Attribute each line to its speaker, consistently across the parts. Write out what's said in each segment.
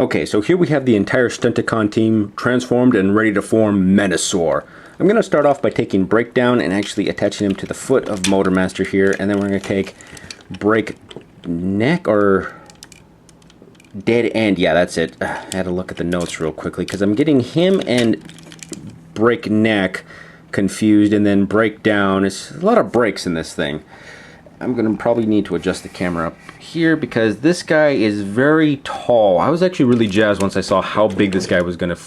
Speaker 1: Okay, so here we have the entire Stunticon team transformed and ready to form Menasor. I'm going to start off by taking Breakdown and actually attaching him to the foot of Motormaster here, and then we're going to take Breakneck or Dead End. Yeah, that's it. I had to look at the notes real quickly because I'm getting him and Breakneck confused, and then Breakdown. It's a lot of breaks in this thing. I'm going to probably need to adjust the camera up here because this guy is very tall. I was actually really jazzed once I saw how big this guy was going to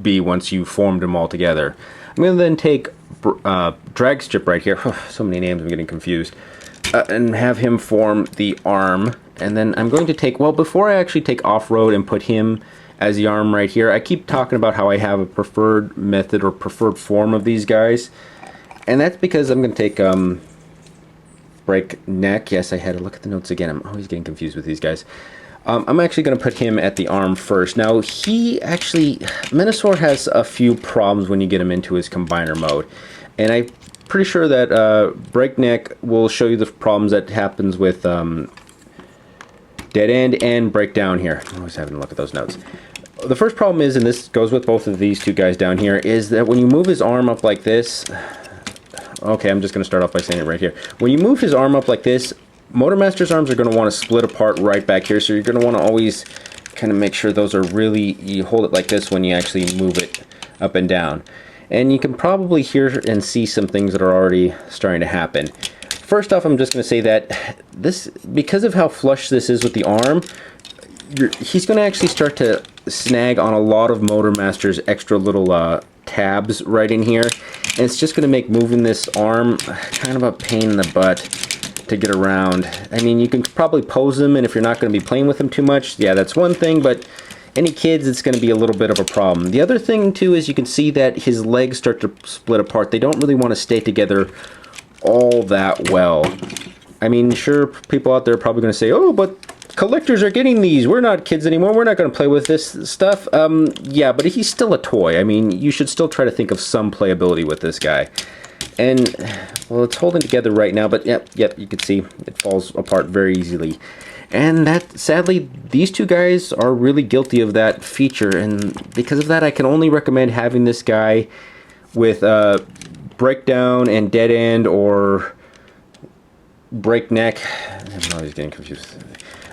Speaker 1: be once you formed them all together. I'm going to then take Dragstrip right here. So many names, I'm getting confused. And have him form the arm. And then I'm going to take, well, before I actually take Off-Road and put him as the arm right here, I keep talking about how I have a preferred method or preferred form of these guys. And that's because I'm going to take Breakneck. Yes, I had to look at the notes again. I'm always getting confused with these guys. I'm actually going to put him at the arm first. Now, Menasor has a few problems when you get him into his combiner mode. And I'm pretty sure that Breakneck will show you the problems that happens with Dead End and Breakdown here. I'm always having to look at those notes. The first problem is, and this goes with both of these two guys down here, is that when you move his arm up like this... Okay, I'm just going to start off by saying it right here. When you move his arm up like this, Motormaster's arms are going to want to split apart right back here, so you're going to want to always kind of make sure those are really... You hold it like this when you actually move it up and down. And you can probably hear and see some things that are already starting to happen. First off, I'm just going to say that this, because of how flush this is with the arm, he's going to actually start to snag on a lot of Motormaster's extra little tabs right in here. And it's just going to make moving this arm kind of a pain in the butt to get around. I mean, you can probably pose him, and if you're not going to be playing with him too much, yeah, that's one thing, but any kids, it's going to be a little bit of a problem. The other thing, too, is you can see that his legs start to split apart. They don't really want to stay together all that well. I mean, sure, people out there are probably going to say, oh, but collectors are getting these. We're not kids anymore. We're not going to play with this stuff. Yeah, but he's still a toy. I mean, you should still try to think of some playability with this guy. And, well, it's holding together right now, but yep, you can see it falls apart very easily. And that, sadly, these two guys are really guilty of that feature, and because of that, I can only recommend having this guy with Breakdown and Dead End or Breakneck. I'm always getting confused.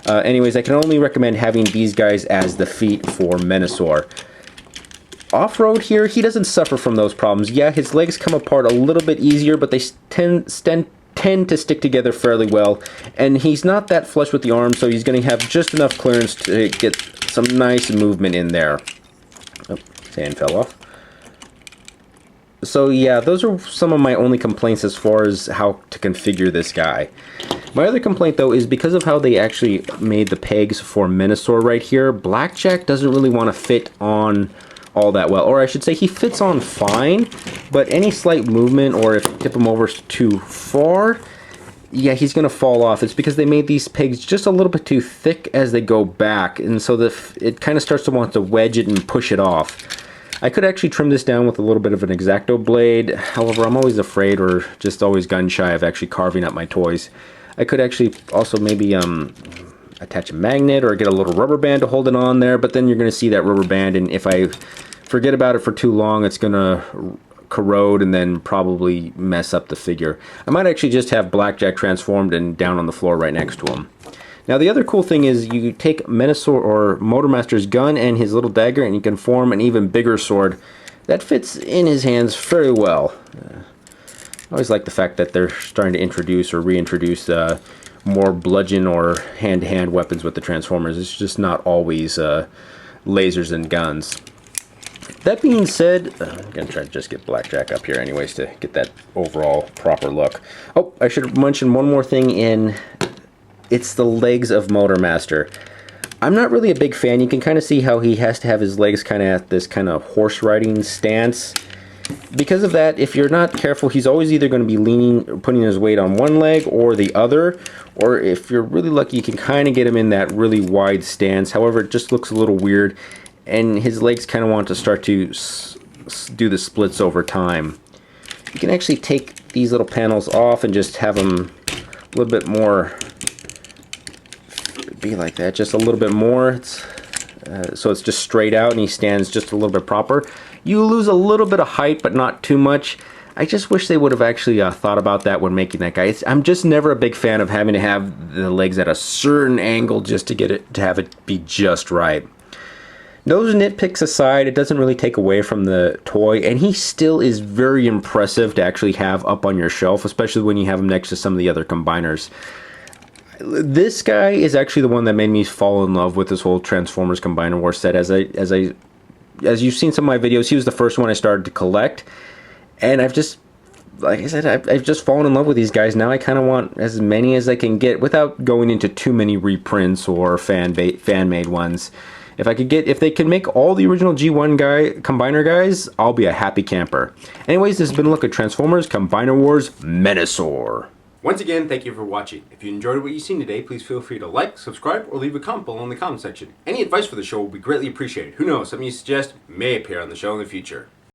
Speaker 1: Anyways, I can only recommend having these guys as the feet for Menasor. Off-Road here, he doesn't suffer from those problems. Yeah, his legs come apart a little bit easier, but they tend to stick together fairly well. And he's not that flush with the arm, so he's going to have just enough clearance to get some nice movement in there. Oh, sand fell off. So yeah, those are some of my only complaints as far as how to configure this guy. My other complaint, though, is because of how they actually made the pegs for Menasor right here, Blackjack doesn't really want to fit on all that well. Or I should say, he fits on fine, but any slight movement, or if you tip him over too far, yeah, he's going to fall off. It's because they made these pegs just a little bit too thick as they go back, and so it kind of starts to want to wedge it and push it off. I could actually trim this down with a little bit of an X-Acto blade. However, I'm always afraid or just always gun shy of actually carving up my toys. I could actually also maybe attach a magnet or get a little rubber band to hold it on there, but then you're going to see that rubber band, and if I forget about it for too long, it's going to corrode and then probably mess up the figure. I might actually just have Blackjack transformed and down on the floor right next to him. Now, the other cool thing is you take Menasor or Motormaster's gun and his little dagger, and you can form an even bigger sword that fits in his hands very well. I always like the fact that they're starting to introduce or reintroduce more bludgeon or hand-to-hand weapons with the Transformers. It's just not always lasers and guns. That being said, I'm going to try to just get Blackjack up here anyways to get that overall proper look. Oh, I should mention one more thing it's the legs of Motormaster. I'm not really a big fan. You can kind of see how he has to have his legs kind of at this kind of horse riding stance. Because of that, if you're not careful, he's always either going to be leaning, putting his weight on one leg or the other. Or if you're really lucky, you can kind of get him in that really wide stance. However, it just looks a little weird. And his legs kind of want to start to do the splits over time. You can actually take these little panels off and just have them a little bit more... be like that, just a little bit more. so it's just straight out and he stands just a little bit proper. You lose a little bit of height, but not too much. I just wish they would have actually thought about that when making that guy. I'm just never a big fan of having to have the legs at a certain angle just to get it to have it be just right. Those nitpicks aside, it doesn't really take away from the toy, and he still is very impressive to actually have up on your shelf, especially when you have him next to some of the other combiners. This guy is actually the one that made me fall in love with this whole Transformers Combiner Wars set. As you've seen some of my videos, he was the first one I started to collect. And I've just, like I said, I've just fallen in love with these guys. Now I kind of want as many as I can get without going into too many reprints or fan-made ones. If they can make all the original G1 Combiner guys, I'll be a happy camper. Anyways, this has been a look at Transformers Combiner Wars Menasor. Once again, thank you for watching. If you enjoyed what you've seen today, please feel free to like, subscribe, or leave a comment below in the comment section. Any advice for the show will be greatly appreciated. Who knows, something you suggest may appear on the show in the future.